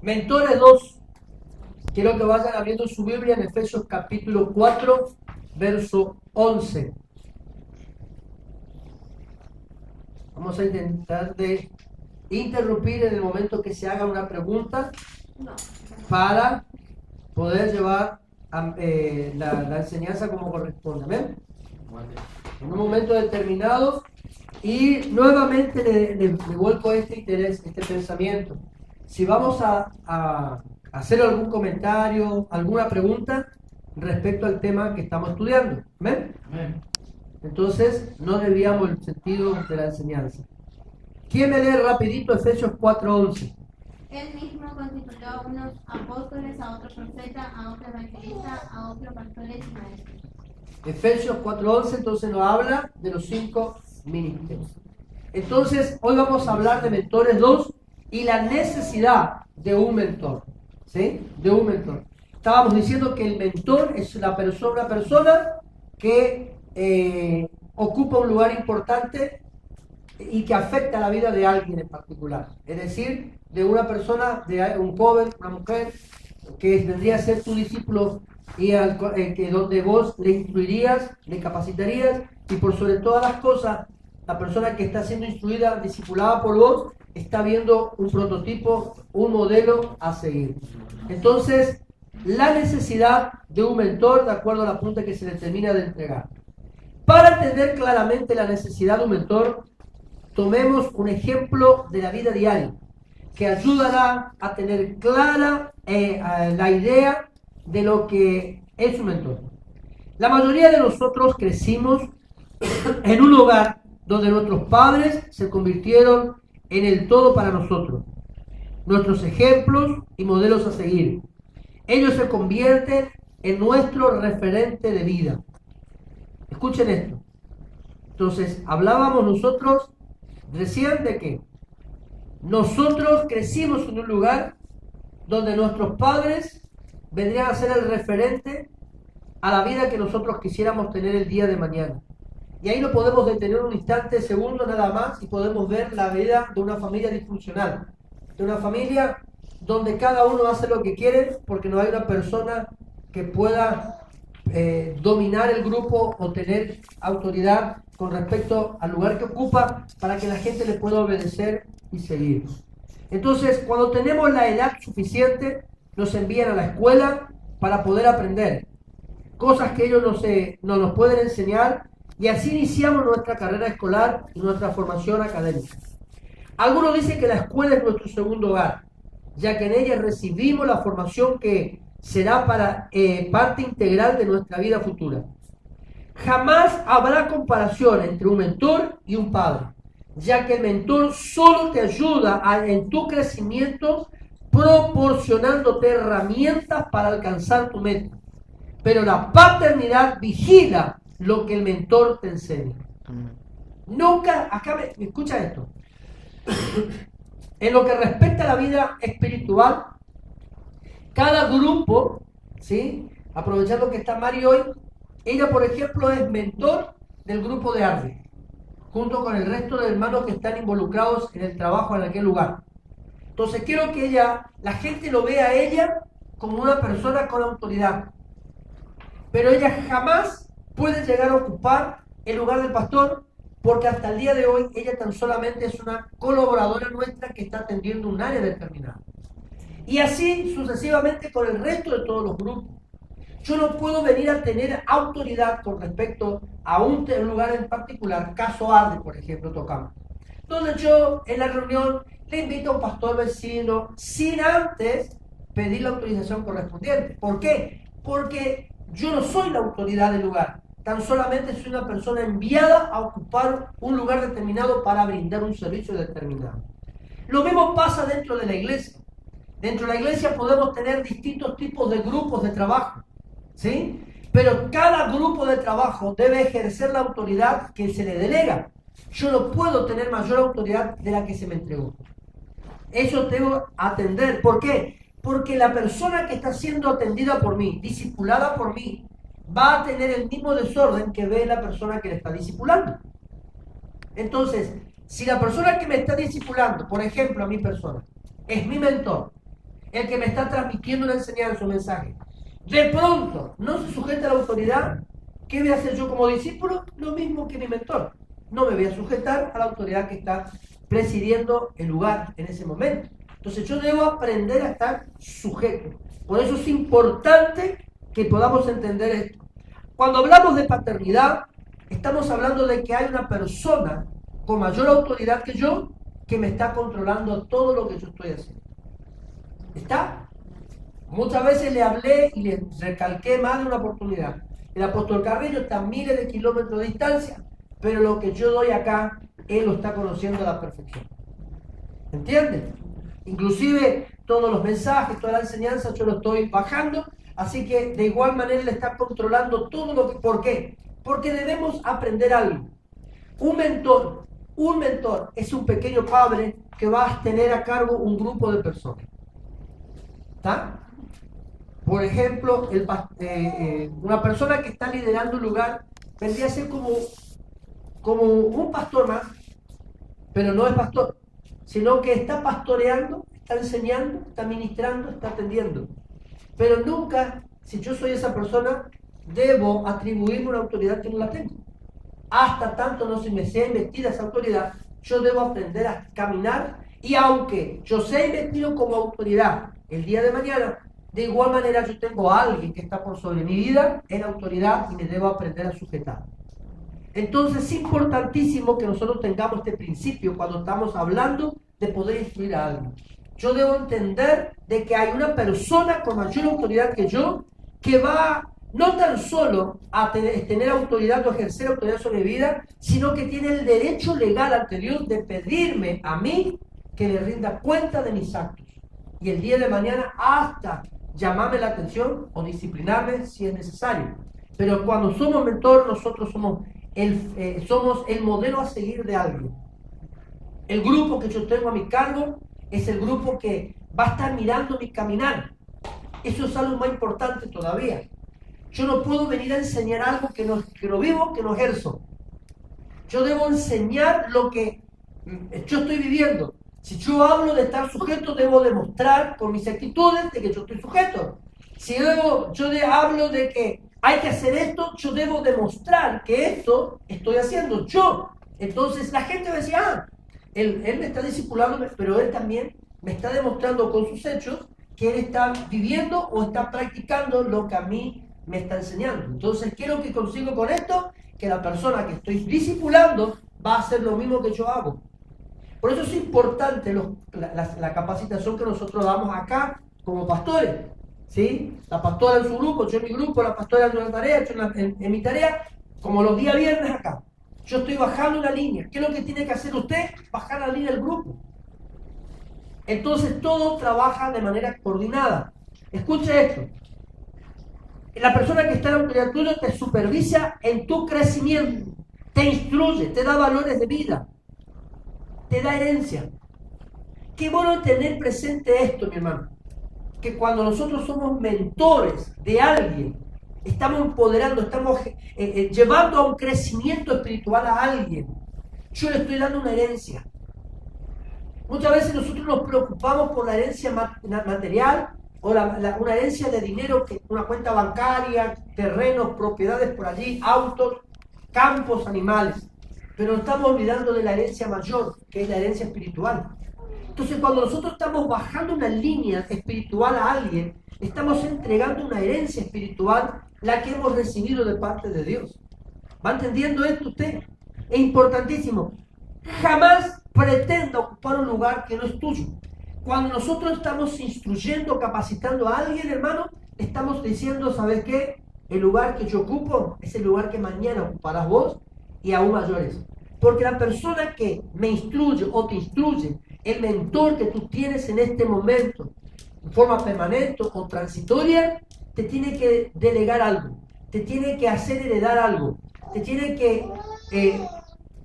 Mentores 2. Quiero que vayan abriendo su Biblia en Efesios capítulo 4, verso 11. Vamos a intentar de interrumpir en el momento que se haga una pregunta para poder llevar la enseñanza como corresponde. ¿Ven? En un momento determinado, y nuevamente le vuelco este interés, este pensamiento. Si vamos a hacer algún comentario, alguna pregunta respecto al tema que estamos estudiando. ¿Ven? Entonces, no desviamos el sentido de la enseñanza. ¿Quién me lee rapidito Efesios 4:11? Él mismo constituyó a unos apóstoles, a otros profetas, a otros evangelistas, a otros pastores y maestros. Efesios 4:11 entonces nos habla de los 5 ministerios. Entonces, hoy vamos a hablar de mentores 2 y la necesidad de un mentor. ¿Sí? De un mentor. Estábamos diciendo que el mentor es una persona que ocupa un lugar importante y que afecta la vida de alguien en particular. Es decir, de una persona, de un joven, una mujer, que vendría a ser tu discípulo y que donde vos le instruirías, le capacitarías, y por sobre todas las cosas, la persona que está siendo instruida, discipulada por vos, está viendo un prototipo, un modelo a seguir. Entonces, la necesidad de un mentor, de acuerdo a la punta que se le termina de entregar. Para entender claramente la necesidad de un mentor, tomemos un ejemplo de la vida diaria que ayudará a tener clara la idea de lo que es un mentor. La mayoría de nosotros crecimos en un hogar donde nuestros padres se convirtieron en el todo para nosotros, nuestros ejemplos y modelos a seguir. Ellos se convierten en nuestro referente de vida. Escuchen esto. Entonces, hablábamos nosotros recién de que nosotros crecimos en un lugar donde nuestros padres vendrían a ser el referente a la vida que nosotros quisiéramos tener el día de mañana. Y ahí no podemos detener un instante, segundo nada más, y podemos ver la vida de una familia disfuncional, de una familia donde cada uno hace lo que quiere porque no hay una persona que pueda dominar el grupo o tener autoridad con respecto al lugar que ocupa para que la gente le pueda obedecer y seguir. Entonces, cuando tenemos la edad suficiente, nos envían a la escuela para poder aprender cosas que ellos no nos pueden enseñar, y así iniciamos nuestra carrera escolar y nuestra formación académica. Algunos dicen que la escuela es nuestro segundo hogar, ya que en ella recibimos la formación que será para parte integral de nuestra vida futura. Jamás habrá comparación entre un mentor y un padre, ya que el mentor solo te ayuda en tu crecimiento proporcionándote herramientas para alcanzar tu meta. Pero la paternidad vigila lo que el mentor te enseña. Nunca, acá me escucha esto. En lo que respecta a la vida espiritual, cada grupo, ¿sí? Aprovechando que está Mari hoy, ella, por ejemplo, es mentor del grupo de Arde, junto con el resto de hermanos que están involucrados en el trabajo en aquel lugar. Entonces quiero que la gente lo vea a ella como una persona con autoridad. Pero ella jamás puede llegar a ocupar el lugar del pastor, porque hasta el día de hoy ella tan solamente es una colaboradora nuestra que está atendiendo un área determinada. Y así sucesivamente con el resto de todos los grupos. Yo no puedo venir a tener autoridad con respecto a un lugar en particular, caso Arde, por ejemplo, tocamos. Donde yo en la reunión le invito a un pastor vecino sin antes pedir la autorización correspondiente. ¿Por qué? Porque yo no soy la autoridad del lugar, tan solamente soy una persona enviada a ocupar un lugar determinado para brindar un servicio determinado. Lo mismo pasa dentro de la iglesia. Dentro de la iglesia podemos tener distintos tipos de grupos de trabajo, ¿sí? Pero cada grupo de trabajo debe ejercer la autoridad que se le delega. Yo no puedo tener mayor autoridad de la que se me entregó. Eso debo atender. ¿Por qué? Porque la persona que está siendo atendida por mí, discipulada por mí, va a tener el mismo desorden que ve la persona que le está discipulando. Entonces, si la persona que me está discipulando, por ejemplo, a mi persona, es mi mentor, el que me está transmitiendo una enseñanza, un mensaje, de pronto no se sujeta a la autoridad, ¿qué voy a hacer yo como discípulo? Lo mismo que mi mentor. No me voy a sujetar a la autoridad que está presidiendo el lugar en ese momento. Entonces yo debo aprender a estar sujeto. Por eso es importante que podamos entender esto. Cuando hablamos de paternidad, estamos hablando de que hay una persona con mayor autoridad que yo que me está controlando todo lo que yo estoy haciendo. ¿Está? Muchas veces le hablé y le recalqué más de una oportunidad. El apóstol Carrillo está a miles de kilómetros de distancia, pero lo que yo doy acá, él lo está conociendo a la perfección. ¿Entienden? Inclusive todos los mensajes, toda la enseñanza, yo lo estoy bajando, así que de igual manera él está controlando todo lo que... ¿Por qué? Porque debemos aprender algo. Un mentor es un pequeño padre que va a tener a cargo un grupo de personas. ¿Está? Por ejemplo, una persona que está liderando un lugar vendría a ser como un pastor más, pero no es pastor, sino que está pastoreando, está enseñando, está ministrando, está atendiendo. Pero nunca, si yo soy esa persona, debo atribuirme una autoridad que no la tengo. Hasta tanto no se me sea investida esa autoridad, yo debo aprender a caminar, y aunque yo sea investido como autoridad el día de mañana, de igual manera yo tengo a alguien que está por sobre mi vida en autoridad y me debo aprender a sujetar. Entonces es importantísimo que nosotros tengamos este principio cuando estamos hablando de poder instruir a alguien. Yo debo entender de que hay una persona con mayor autoridad que yo que va no tan solo a tener autoridad o ejercer autoridad sobre mi vida, sino que tiene el derecho legal ante Dios de pedirme a mí que le rinda cuenta de mis actos. Y el día de mañana hasta llamarme la atención o disciplinarme si es necesario. Pero cuando somos mentor, nosotros somos el modelo a seguir de alguien. El grupo que yo tengo a mi cargo es el grupo que va a estar mirando mi caminar. Eso es algo más importante todavía. Yo no puedo venir a enseñar algo que no vivo, que no ejerzo. Yo debo enseñar lo que yo estoy viviendo. Si yo hablo de estar sujeto, debo demostrar con mis actitudes de que yo estoy sujeto. Si hablo de que hay que hacer esto, yo debo demostrar que esto estoy haciendo yo. Entonces la gente va a decir, él me está discipulando, pero él también me está demostrando con sus hechos que él está viviendo o está practicando lo que a mí me está enseñando. Entonces, ¿qué es lo que consigo con esto? Que la persona que estoy discipulando va a hacer lo mismo que yo hago. Por eso es importante la capacitación que nosotros damos acá como pastores. ¿Sí? La pastora en su grupo, yo en mi grupo, la pastora en una tarea, yo en mi tarea, como los días viernes acá. Yo estoy bajando una línea. ¿Qué es lo que tiene que hacer usted? Bajar la línea del grupo. Entonces todo trabaja de manera coordinada. Escuche esto. La persona que está en la autoridad tuya te supervisa en tu crecimiento, te instruye, te da valores de vida, te da herencia. Qué bueno tener presente esto, mi hermano. Que cuando nosotros somos mentores de alguien, estamos empoderando, estamos llevando a un crecimiento espiritual a alguien. Yo le estoy dando una herencia. Muchas veces nosotros nos preocupamos por la herencia material o una herencia de dinero, una cuenta bancaria, terrenos, propiedades por allí, autos, campos, animales. Pero nos estamos olvidando de la herencia mayor, que es la herencia espiritual. Entonces, cuando nosotros estamos bajando una línea espiritual a alguien, estamos entregando una herencia espiritual, la que hemos recibido de parte de Dios. ¿Va entendiendo esto usted? Es importantísimo. Jamás pretenda ocupar un lugar que no es tuyo. Cuando nosotros estamos instruyendo, capacitando a alguien, hermano, estamos diciendo, ¿sabes qué? El lugar que yo ocupo es el lugar que mañana ocuparás vos y aún mayores. Porque la persona que me instruye o te instruye, el mentor que tú tienes en este momento, en forma permanente o transitoria, te tiene que delegar algo, te tiene que hacer heredar algo, te tiene que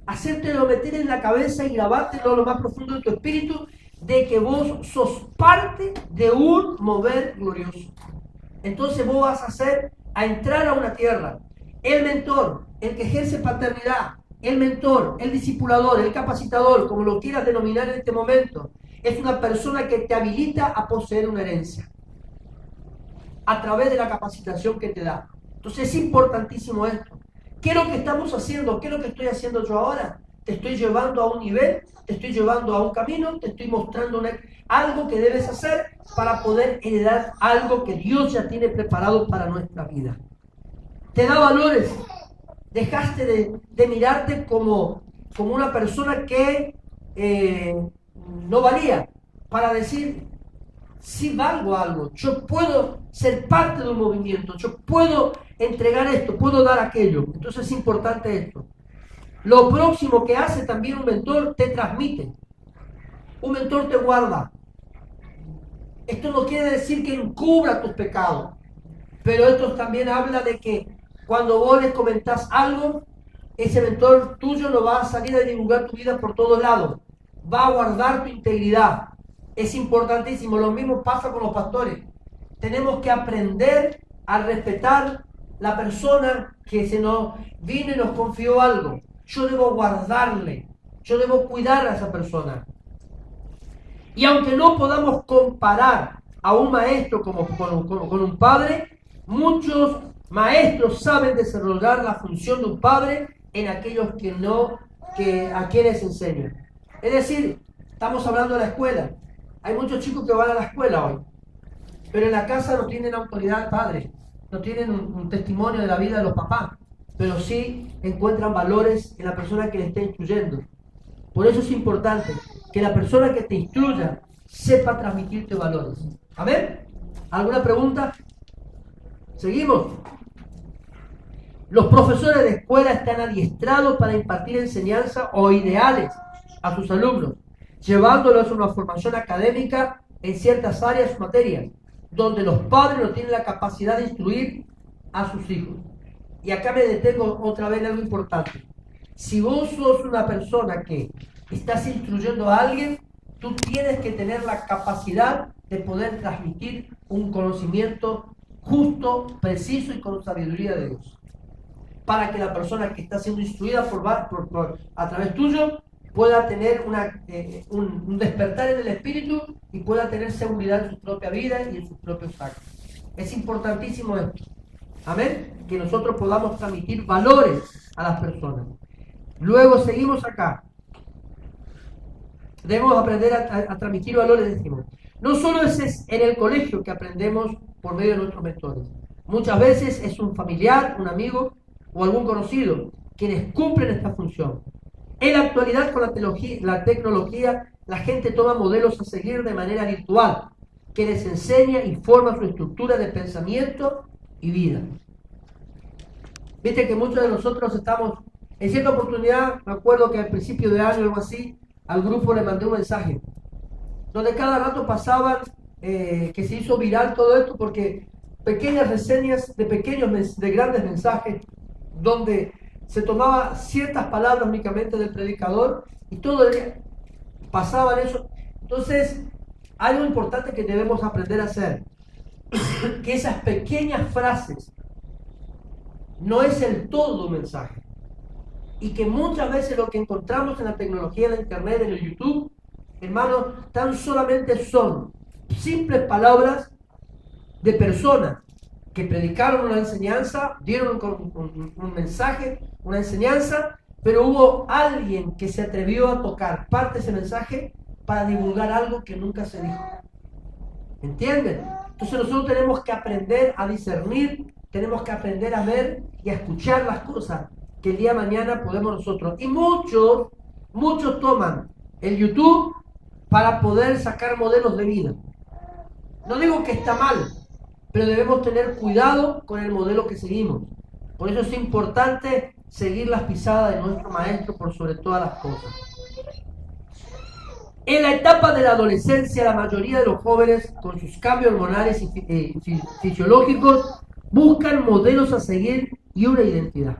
hacértelo meter en la cabeza y grabártelo a lo más profundo de tu espíritu, de que vos sos parte de un mover glorioso. Entonces vos vas a entrar a una tierra. El mentor, el que ejerce paternidad, el mentor, el discipulador, el capacitador, como lo quieras denominar en este momento, es una persona que te habilita a poseer una herencia a través de la capacitación que te da. Entonces es importantísimo esto. ¿Qué es lo que estamos haciendo? ¿Qué es lo que estoy haciendo yo ahora? Te estoy llevando a un nivel, te estoy llevando a un camino, te estoy mostrando algo que debes hacer para poder heredar algo que Dios ya tiene preparado para nuestra vida. Te da valores. Dejaste de mirarte como una persona que no valía, para decir, sí valgo algo, yo puedo ser parte de un movimiento, yo puedo entregar esto, puedo dar aquello. Entonces es importante esto. Lo próximo que hace también un mentor, te transmite. Un mentor te guarda. Esto no quiere decir que encubra tus pecados, pero esto también habla de que cuando vos le comentás algo, ese mentor tuyo no va a salir a divulgar tu vida por todos lados, va a guardar tu integridad. Es importantísimo. Lo mismo pasa con los pastores. Tenemos que aprender a respetar la persona que se nos vino y nos confió algo. Yo debo guardarle, yo debo cuidar a esa persona. Y aunque no podamos comparar a un maestro con un padre, muchos maestros saben desarrollar la función de un padre en aquellos a quienes enseñan. Es decir, estamos hablando de la escuela. Hay muchos chicos que van a la escuela hoy, pero en la casa no tienen autoridad de padre, no tienen un testimonio de la vida de los papás, pero sí encuentran valores en la persona que le está instruyendo. Por eso es importante que la persona que te instruya sepa transmitirte valores. ¿Amén? ¿Alguna pregunta? ¿Seguimos? Los profesores de escuela están adiestrados para impartir enseñanza o ideales a sus alumnos, llevándolos a una formación académica en ciertas áreas o materias, donde los padres no tienen la capacidad de instruir a sus hijos. Y acá me detengo otra vez en algo importante. Si vos sos una persona que estás instruyendo a alguien, tú tienes que tener la capacidad de poder transmitir un conocimiento justo, preciso y con sabiduría de Dios, para que la persona que está siendo instruida a través tuyo pueda tener un despertar en el espíritu y pueda tener seguridad en su propia vida y en sus propios actos. Es importantísimo esto. Amén. Que nosotros podamos transmitir valores a las personas. Luego seguimos acá. Debemos aprender a transmitir valores, decimos. No solo es en el colegio que aprendemos por medio de nuestros mentores. Muchas veces es un familiar, un amigo o algún conocido quienes cumplen esta función. En la actualidad, con la tecnología, la gente toma modelos a seguir de manera virtual, que les enseña y forma su estructura de pensamiento y vida. Viste que muchos de nosotros estamos, en cierta oportunidad, me acuerdo que al principio de año o algo así, al grupo le mandé un mensaje, donde cada rato pasaban, que se hizo viral todo esto, porque pequeñas reseñas de grandes mensajes, donde se tomaba ciertas palabras únicamente del predicador y todo el día pasaban eso. Entonces, algo importante que debemos aprender a hacer, que esas pequeñas frases no es el todo un mensaje, y que muchas veces lo que encontramos en la tecnología, en la internet, en el YouTube, hermanos, tan solamente son simples palabras de personas que predicaron una enseñanza, dieron un mensaje, una enseñanza, pero hubo alguien que se atrevió a tocar parte de ese mensaje para divulgar algo que nunca se dijo. ¿Entienden? Entonces nosotros tenemos que aprender a discernir, tenemos que aprender a ver y a escuchar las cosas que el día de mañana podemos nosotros. Y muchos toman el YouTube para poder sacar modelos de vida. No digo que está mal, pero debemos tener cuidado con el modelo que seguimos. Por eso es importante seguir las pisadas de nuestro maestro por sobre todas las cosas. En la etapa de la adolescencia, la mayoría de los jóvenes, con sus cambios hormonales y fisiológicos, buscan modelos a seguir y una identidad.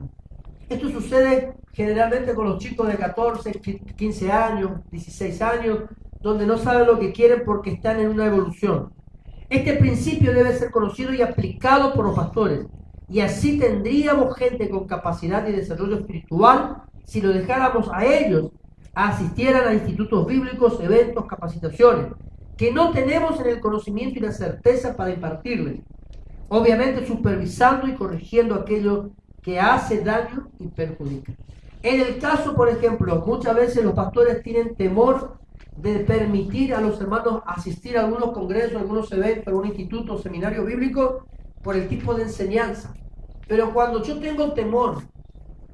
Esto sucede generalmente con los chicos de 14, 15 años, 16 años, donde no saben lo que quieren porque están en una evolución. Este principio debe ser conocido y aplicado por los pastores, y así tendríamos gente con capacidad y desarrollo espiritual si lo dejáramos a ellos asistieran a institutos bíblicos, eventos, capacitaciones, que no tenemos en el conocimiento y la certeza para impartirles. Obviamente supervisando y corrigiendo aquello que hace daño y perjudica. En el caso, por ejemplo, muchas veces los pastores tienen temor de permitir a los hermanos asistir a algunos congresos, algunos eventos, algún instituto, seminario bíblico, por el tipo de enseñanza. Pero cuando yo tengo temor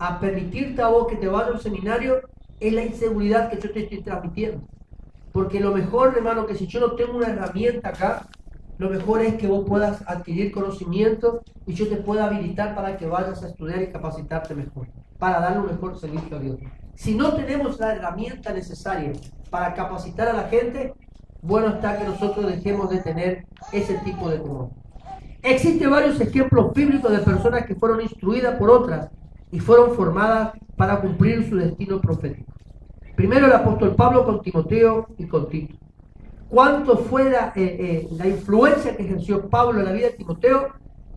a permitirte a vos que te vayas a un seminario, es la inseguridad que yo te estoy transmitiendo. Porque lo mejor, hermano, que si yo no tengo una herramienta acá, lo mejor es que vos puedas adquirir conocimiento y yo te pueda habilitar para que vayas a estudiar y capacitarte mejor, para darle un mejor servicio a Dios. Si no tenemos la herramienta necesaria para capacitar a la gente, bueno está que nosotros dejemos de tener ese tipo de temor. Existen varios ejemplos bíblicos de personas que fueron instruidas por otras y fueron formadas para cumplir su destino profético. Primero el apóstol Pablo con Timoteo y con Tito. ¿Cuánto fue la influencia que ejerció Pablo en la vida de Timoteo?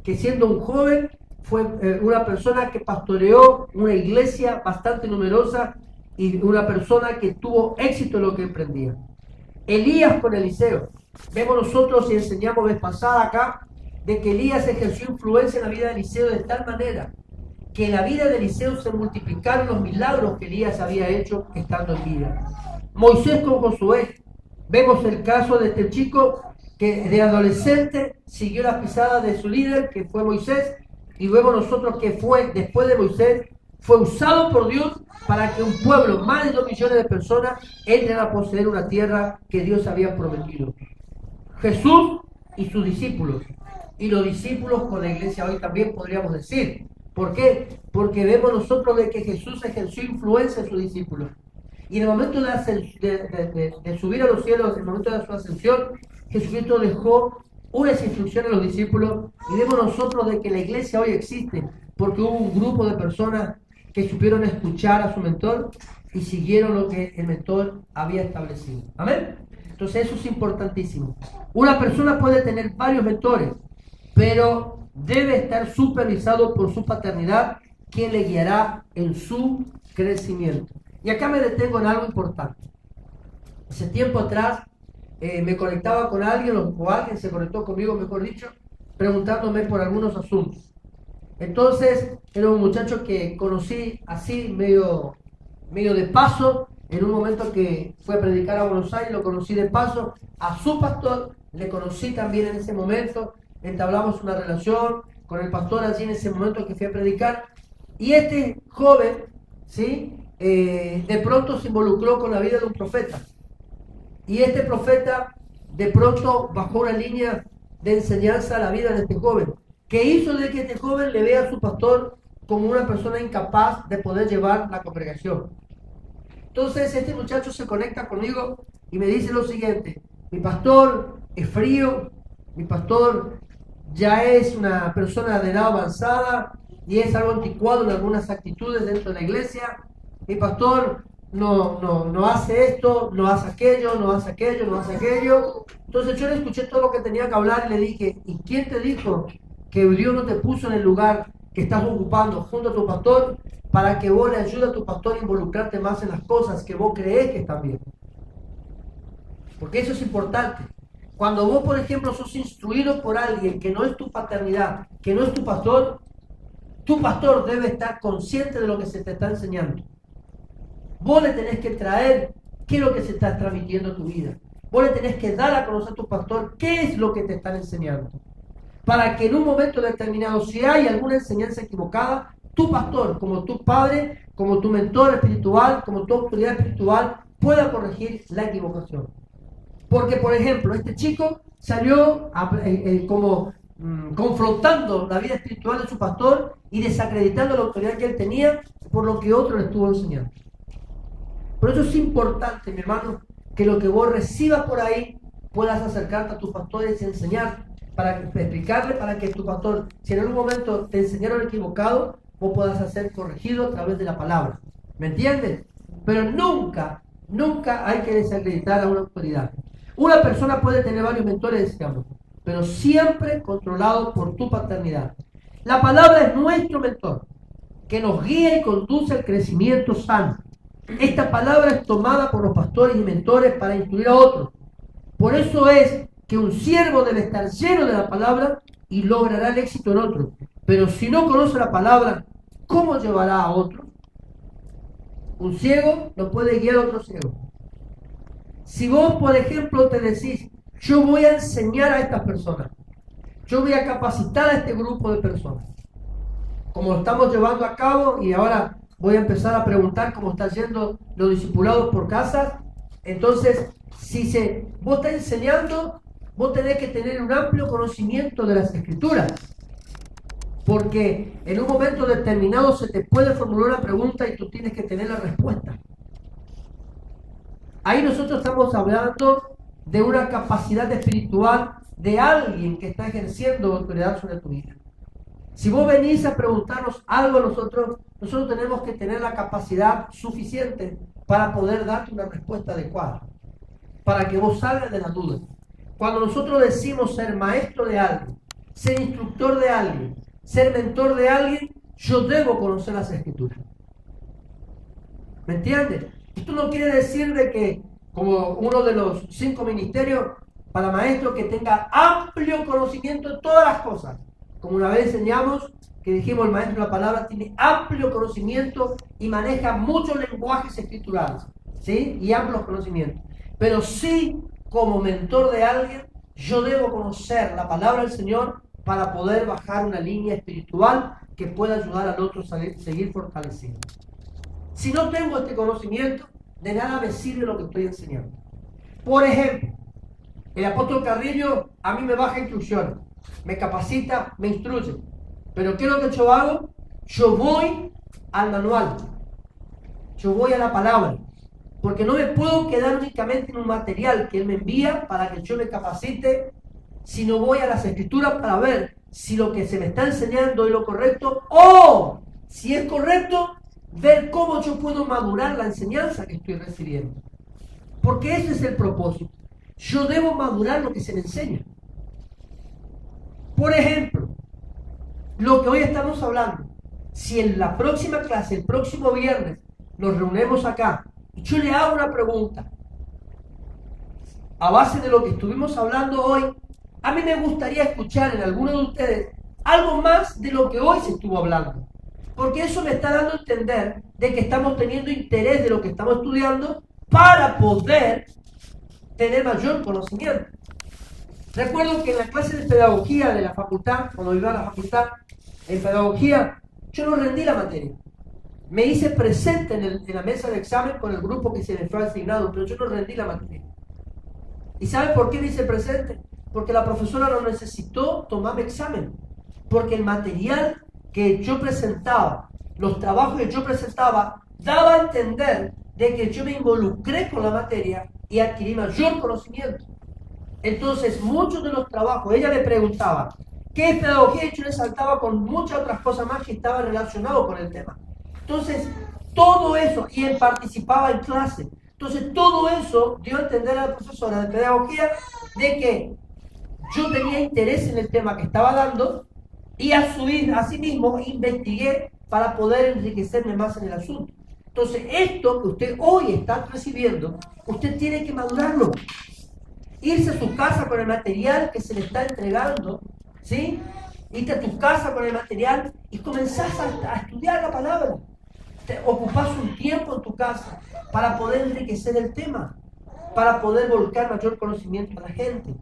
Que siendo un joven fue una persona que pastoreó una iglesia bastante numerosa y una persona que tuvo éxito en lo que emprendía. Elías con Eliseo. Vemos nosotros y enseñamos vez pasada acá de que Elías ejerció influencia en la vida de Eliseo de tal manera que en la vida de Eliseo se multiplicaron los milagros que Elías había hecho estando en vida. Moisés con Josué. Vemos el caso de este chico que de adolescente siguió las pisadas de su líder, que fue Moisés, y vemos nosotros que fue, después de Moisés, fue usado por Dios para que un pueblo, más de 2 millones de personas, entren a poseer una tierra que Dios había prometido. Jesús y sus discípulos, y los discípulos con la iglesia hoy también podríamos decir. ¿Por qué? Porque vemos nosotros de que Jesús ejerció influencia en sus discípulos. Y en el momento de subir a los cielos, en el momento de su ascensión, Jesucristo dejó unas instrucciones a los discípulos y vemos nosotros de que la iglesia hoy existe porque hubo un grupo de personas que supieron escuchar a su mentor y siguieron lo que el mentor había establecido. ¿Amén? Entonces eso es importantísimo. Una persona puede tener varios mentores, pero debe estar supervisado por su paternidad, quien le guiará en su crecimiento. Y acá me detengo en algo importante. Hace tiempo atrás me conectaba con alguien, o alguien se conectó conmigo, mejor dicho, preguntándome por algunos asuntos. Entonces, era un muchacho que conocí así, medio de paso, en un momento que fue a predicar a Buenos Aires, lo conocí de paso, a su pastor, le conocí también en ese momento, entablamos una relación con el pastor allí en ese momento que fui a predicar, y este joven, ¿sí?, de pronto se involucró con la vida de un profeta. Y este profeta de pronto bajó una línea de enseñanza a la vida de este joven, que hizo de que este joven le vea a su pastor como una persona incapaz de poder llevar la congregación. Entonces este muchacho se conecta conmigo y me dice lo siguiente: mi pastor es frío, mi pastor ya es una persona de edad avanzada y es algo anticuado en algunas actitudes dentro de la iglesia. Mi pastor no hace esto, no hace aquello, no hace aquello, no hace aquello. Entonces yo le escuché todo lo que tenía que hablar y le dije: ¿y quién te dijo que Dios no te puso en el lugar que estás ocupando junto a tu pastor para que vos le ayudes a tu pastor a involucrarte más en las cosas que vos creés que están bien? Porque eso es importante. Cuando vos, por ejemplo, sos instruido por alguien que no es tu paternidad, que no es tu pastor debe estar consciente de lo que se te está enseñando. Vos le tenés que traer qué es lo que se está transmitiendo a tu vida. Vos le tenés que dar a conocer a tu pastor qué es lo que te están enseñando. Para que en un momento determinado, si hay alguna enseñanza equivocada, tu pastor, como tu padre, como tu mentor espiritual, como tu autoridad espiritual, pueda corregir la equivocación. Porque, por ejemplo, este chico salió confrontando la vida espiritual de su pastor y desacreditando la autoridad que él tenía por lo que otro le estuvo enseñando. Por eso es importante, mi hermano, que lo que vos recibas por ahí puedas acercarte a tus pastores y enseñar, para explicarle, para que tu pastor, si en algún momento te enseñaron equivocado, vos puedas ser corregido a través de la palabra. ¿Me entiendes? Pero nunca hay que desacreditar a una autoridad. Una persona puede tener varios mentores, decíamos, pero siempre controlado por tu paternidad. La palabra es nuestro mentor, que nos guía y conduce al crecimiento sano. Esta palabra es tomada por los pastores y mentores para instruir a otros. Por eso es que un siervo debe estar lleno de la palabra y logrará el éxito en otro. Pero si no conoce la palabra, ¿cómo llevará a otro? Un ciego no puede guiar a otro ciego. Si vos, por ejemplo, te decís, yo voy a enseñar a estas personas, yo voy a capacitar a este grupo de personas, como lo estamos llevando a cabo, y ahora voy a empezar a preguntar cómo están yendo los discipulados por casa. Entonces, vos estás enseñando, vos tenés que tener un amplio conocimiento de las Escrituras, porque en un momento determinado se te puede formular una pregunta y tú tienes que tener la respuesta. Ahí nosotros estamos hablando de una capacidad espiritual de alguien que está ejerciendo autoridad sobre tu vida. Si vos venís a preguntarnos algo a nosotros tenemos que tener la capacidad suficiente para poder darte una respuesta adecuada, para que vos salgas de la duda. Cuando nosotros decimos ser maestro de alguien, ser instructor de alguien, ser mentor de alguien, yo debo conocer las Escrituras. ¿Me entiendes? Esto no quiere decir de que, como uno de los 5 ministerios para maestro, que tenga amplio conocimiento de todas las cosas. Como una vez enseñamos, que dijimos, el maestro de la palabra tiene amplio conocimiento y maneja muchos lenguajes escriturales, ¿sí? Y amplios conocimientos. Pero sí, como mentor de alguien, yo debo conocer la palabra del Señor para poder bajar una línea espiritual que pueda ayudar al otro a seguir fortaleciendo. Si no tengo este conocimiento, de nada me sirve lo que estoy enseñando. Por ejemplo, el apóstol Carrillo a mí me baja instrucciones, me capacita, me instruye. Pero ¿qué es lo que yo hago? Yo voy al manual, yo voy a la palabra, porque no me puedo quedar únicamente en un material que él me envía para que yo me capacite, sino voy a las Escrituras para ver si lo que se me está enseñando es lo correcto, o si es correcto, ver cómo yo puedo madurar la enseñanza que estoy recibiendo. Porque ese es el propósito. Yo debo madurar lo que se me enseña. Por ejemplo, lo que hoy estamos hablando, si en la próxima clase, el próximo viernes, nos reunimos acá y yo le hago una pregunta a base de lo que estuvimos hablando hoy, a mí me gustaría escuchar en alguno de ustedes algo más de lo que hoy se estuvo hablando, porque eso me está dando a entender de que estamos teniendo interés de lo que estamos estudiando para poder tener mayor conocimiento. Recuerdo que en la clase de pedagogía de la facultad, cuando iba a la facultad, en pedagogía, yo no rendí la materia. Me hice presente en la mesa de examen con el grupo que se me fue asignado, pero yo no rendí la materia. ¿Y sabe por qué me hice presente? Porque la profesora no necesitó tomarme examen, porque el material que yo presentaba, los trabajos que yo presentaba, daba a entender de que yo me involucré con la materia y adquirí mayor conocimiento. Entonces, muchos de los trabajos, ella me preguntaba, ¿qué es pedagogía? Y yo le saltaba con muchas otras cosas más que estaban relacionadas con el tema. Entonces, todo eso, y él participaba en clase. Entonces, todo eso dio a entender a la profesora de pedagogía de que yo tenía interés en el tema que estaba dando y asimismo investigué para poder enriquecerme más en el asunto. Entonces, esto que usted hoy está recibiendo, usted tiene que madurarlo. Irse a su casa con el material que se le está entregando, ¿sí? Irte a tu casa con el material y comenzás a estudiar la palabra. Ocupás un tiempo en tu casa para poder enriquecer el tema, para poder volcar mayor conocimiento a la gente.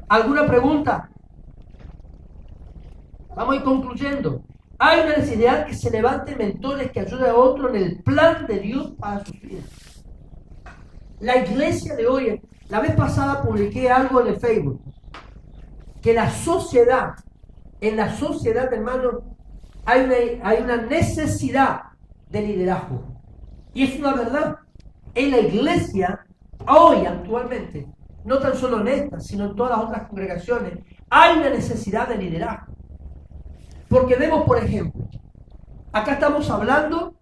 ¿Alguna pregunta? Vamos a ir concluyendo. Hay una necesidad que se levanten mentores que ayuden a otros en el plan de Dios para sus vidas. La iglesia de hoy, la vez pasada publiqué algo en el Facebook, que en la sociedad, hermano, hay una necesidad de liderazgo. Y es una verdad. En la iglesia, hoy, actualmente, no tan solo en esta, sino en todas las otras congregaciones, hay una necesidad de liderazgo. Porque vemos, por ejemplo, acá estamos hablando,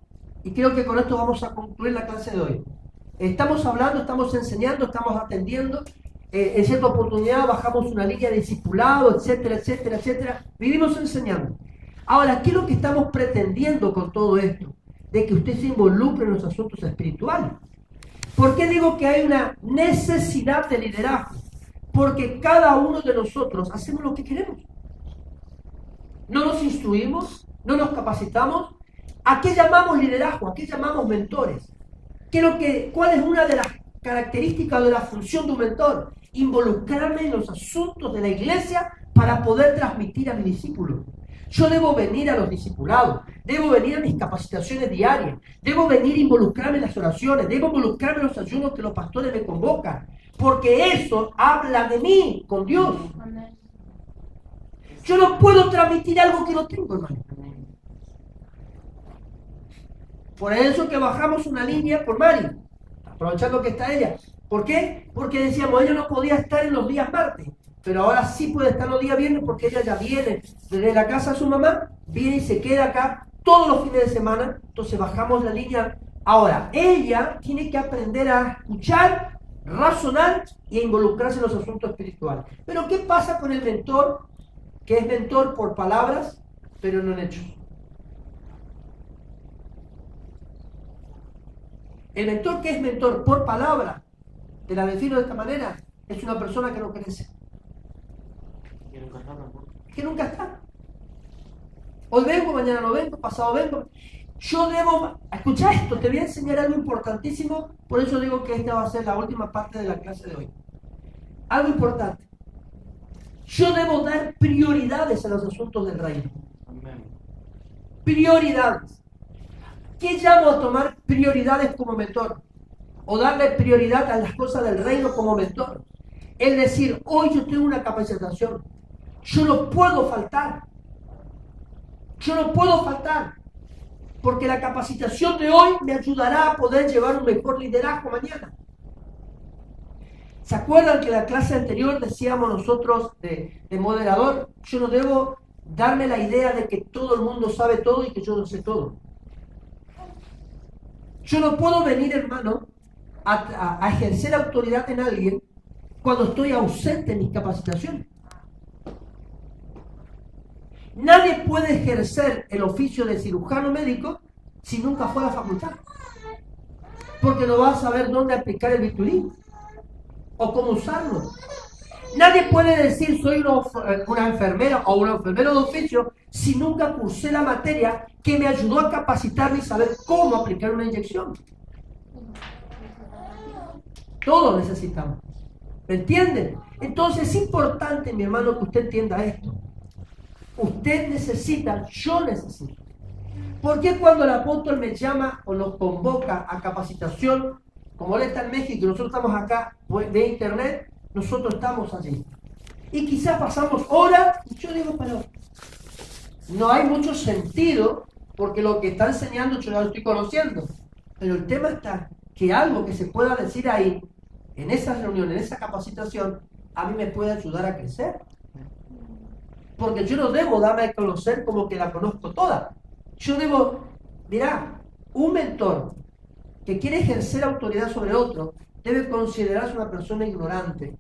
y creo que con esto vamos a concluir la clase de hoy. Estamos hablando, estamos enseñando, estamos atendiendo. En cierta oportunidad bajamos una línea de discipulado, etcétera, etcétera, etcétera. Vivimos enseñando. Ahora, ¿qué es lo que estamos pretendiendo con todo esto? de que usted se involucre en los asuntos espirituales. ¿Por qué digo que hay una necesidad de liderazgo? Porque cada uno de nosotros hacemos lo que queremos. No nos instruimos, no nos capacitamos. ¿A qué llamamos liderazgo? ¿A qué llamamos mentores? ¿Cuál es una de las características de la función de un mentor? Involucrarme en los asuntos de la iglesia para poder transmitir a mis discípulos. Yo debo venir a los discipulados, debo venir a mis capacitaciones diarias, debo venir a involucrarme en las oraciones, debo involucrarme en los ayunos que los pastores me convocan, porque eso habla de mí con Dios. Yo no puedo transmitir algo que no tengo, hermano. Por eso que bajamos una línea por Mari, aprovechando que está ella. ¿Por qué? Porque decíamos, ella no podía estar en los días martes, pero ahora sí puede estar los días viernes porque ella ya viene desde la casa de su mamá, viene y se queda acá todos los fines de semana, entonces bajamos la línea. Ahora, ella tiene que aprender a escuchar, razonar y a involucrarse en los asuntos espirituales. Pero ¿qué pasa con el mentor, que es mentor por palabras, pero no en hechos? El mentor que es mentor por palabra, te la defino de esta manera, es una persona que no crece. Que nunca está. Hoy vengo, mañana no vengo, pasado vengo. Yo debo, escucha esto, te voy a enseñar algo importantísimo, por eso digo que esta va a ser la última parte de la clase de hoy. Algo importante. Yo debo dar prioridades a los asuntos del reino. Prioridades. ¿Qué llamo a tomar prioridades como mentor? O darle prioridad a las cosas del reino como mentor. Es decir, hoy yo tengo una capacitación. Yo no puedo faltar. Yo no puedo faltar. Porque la capacitación de hoy me ayudará a poder llevar un mejor liderazgo mañana. ¿Se acuerdan que en la clase anterior decíamos nosotros de moderador? Yo no debo darme la idea de que todo el mundo sabe todo y que yo no sé todo. Yo no puedo venir, hermano, a ejercer autoridad en alguien cuando estoy ausente en mis capacitaciones. Nadie puede ejercer el oficio de cirujano médico si nunca fue a la facultad. Porque no va a saber dónde aplicar el bisturí o cómo usarlo. Nadie puede decir soy una enfermera o un enfermero de oficio si nunca cursé la materia que me ayudó a capacitarme y saber cómo aplicar una inyección. Todos necesitamos. ¿Me entienden? Entonces es importante, mi hermano, que usted entienda esto. Usted necesita, yo necesito. ¿Por qué cuando el apóstol me llama o nos convoca a capacitación, como él está en México y nosotros estamos acá de internet, nosotros estamos allí? Y quizás pasamos horas, y yo digo, pero no hay mucho sentido, porque lo que está enseñando yo ya lo estoy conociendo. Pero el tema está que algo que se pueda decir ahí, en esa reunión, en esa capacitación, a mí me puede ayudar a crecer. Porque yo no debo darme a conocer como que la conozco toda. Yo debo, mirá, un mentor que quiere ejercer autoridad sobre otro debe considerarse una persona ignorante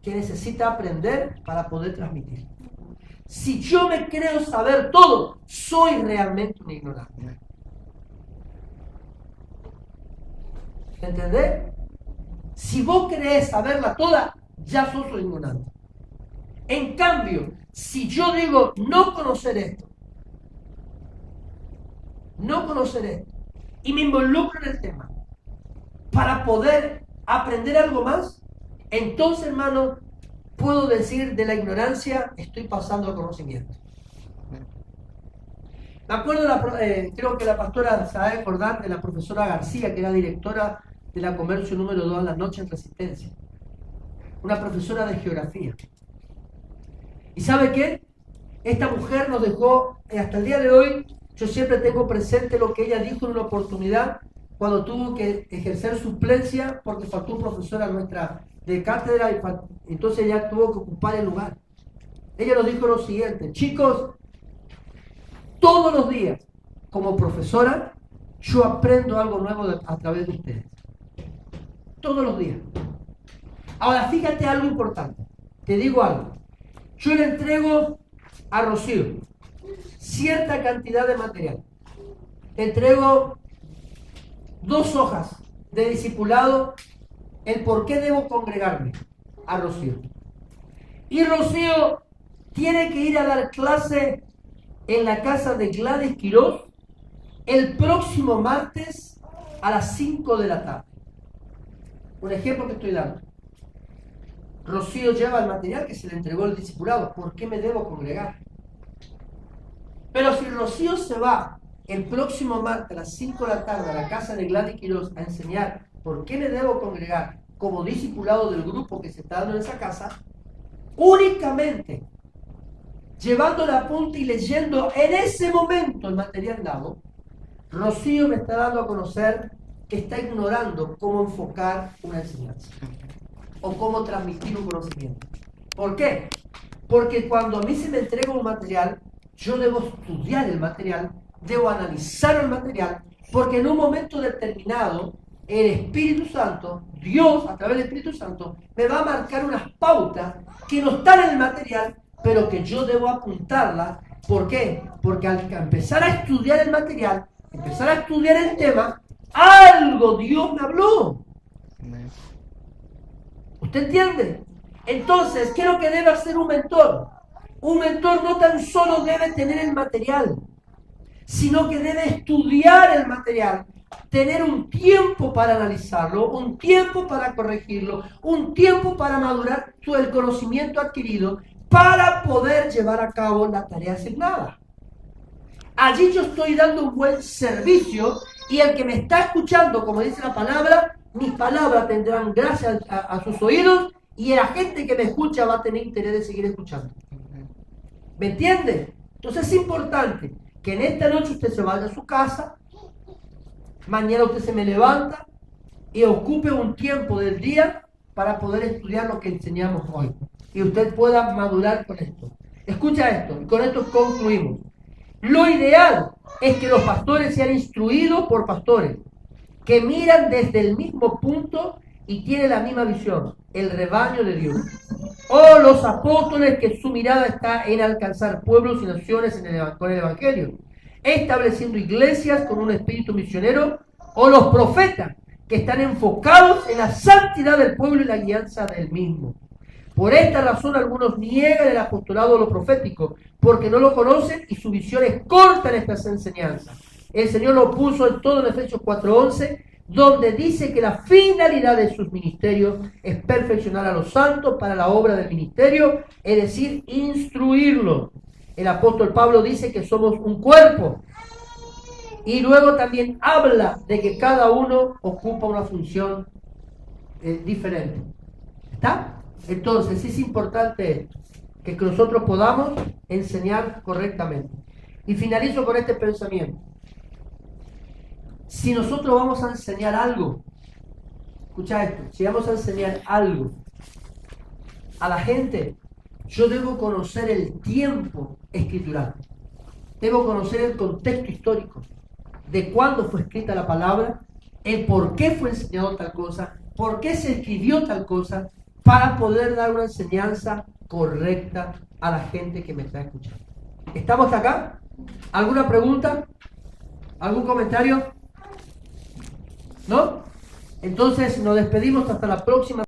que necesita aprender para poder transmitir. Si yo me creo saber todo, soy realmente un ignorante. ¿Entendés? Si vos crees saberla toda, ya sos un ignorante. En cambio, si yo digo no conocer esto, y me involucro en el tema para poder aprender algo más, entonces, hermano, puedo decir de la ignorancia estoy pasando al conocimiento. Me acuerdo, creo que la pastora se va a acordar de la profesora García, que era directora de la Comercio número 2 a la noche en Resistencia. Una profesora de geografía. ¿Y sabe qué? Esta mujer nos dejó, hasta el día de hoy, yo siempre tengo presente lo que ella dijo en una oportunidad cuando tuvo que ejercer suplencia porque faltó un profesor a nuestra de cátedra y entonces ella tuvo que ocupar el lugar. Ella nos dijo lo siguiente: chicos, todos los días como profesora yo aprendo algo nuevo a través de ustedes. Todos los días. Ahora fíjate algo importante, te digo algo. Yo le entrego a Rocío cierta cantidad de material. Le entrego 2 hojas de discipulado, el por qué debo congregarme a Rocío. Y Rocío tiene que ir a dar clase en la casa de Gladys Quiroz el próximo martes a las 5 de la tarde. Un ejemplo que estoy dando. Rocío lleva el material que se le entregó el discipulado. ¿Por qué me debo congregar? Pero si Rocío se va el próximo martes a las 5 de la tarde a la casa de Gladys Quiroz a enseñar por qué me debo congregar como discipulado del grupo que se está dando en esa casa, únicamente llevando la punta y leyendo en ese momento el material dado, Rocío me está dando a conocer que está ignorando cómo enfocar una enseñanza o cómo transmitir un conocimiento. ¿Por qué? Porque cuando a mí se me entrega un material, yo debo estudiar el material, debo analizar el material, porque en un momento determinado, el Espíritu Santo, Dios, a través del Espíritu Santo, me va a marcar unas pautas que no están en el material, pero que yo debo apuntarlas. ¿Por qué? Porque al empezar a estudiar el material, empezar a estudiar el tema, algo Dios me habló. ¿Usted entiende? Entonces, ¿qué es lo que debe hacer un mentor? Un mentor no tan solo debe tener el material, sino que debe estudiar el material, tener un tiempo para analizarlo, un tiempo para corregirlo, un tiempo para madurar el conocimiento adquirido para poder llevar a cabo la tarea asignada. Allí yo estoy dando un buen servicio y el que me está escuchando, como dice la palabra, mis palabras tendrán gracia a sus oídos y la gente que me escucha va a tener interés de seguir escuchando. ¿Me entiende? Entonces es importante que en esta noche usted se vaya a su casa, mañana usted se me levanta y ocupe un tiempo del día para poder estudiar lo que enseñamos hoy. Y usted pueda madurar con esto. Escucha esto, y con esto concluimos. Lo ideal es que los pastores sean instruidos por pastores que miran desde el mismo punto y tienen la misma visión, el rebaño de Dios. O los apóstoles que su mirada está en alcanzar pueblos y naciones con el Evangelio, estableciendo iglesias con un espíritu misionero, o los profetas que están enfocados en la santidad del pueblo y la guianza del mismo. Por esta razón algunos niegan el apostolado o lo profético, porque no lo conocen y su visión es corta en estas enseñanzas. El Señor lo puso en todo en Efesios 4:11, donde dice que la finalidad de sus ministerios es perfeccionar a los santos para la obra del ministerio, es decir, instruirlos. El apóstol Pablo dice que somos un cuerpo y luego también habla de que cada uno ocupa una función diferente. ¿Está? Entonces es importante que nosotros podamos enseñar correctamente. Y finalizo con este pensamiento. Si nosotros vamos a enseñar algo, escucha esto, si vamos a enseñar algo a la gente, yo debo conocer el tiempo escritural, debo conocer el contexto histórico, de cuándo fue escrita la palabra, el por qué fue enseñado tal cosa, por qué se escribió tal cosa, para poder dar una enseñanza correcta a la gente que me está escuchando. ¿Estamos hasta acá? ¿Alguna pregunta? ¿Algún comentario? ¿No? Entonces nos despedimos hasta la próxima.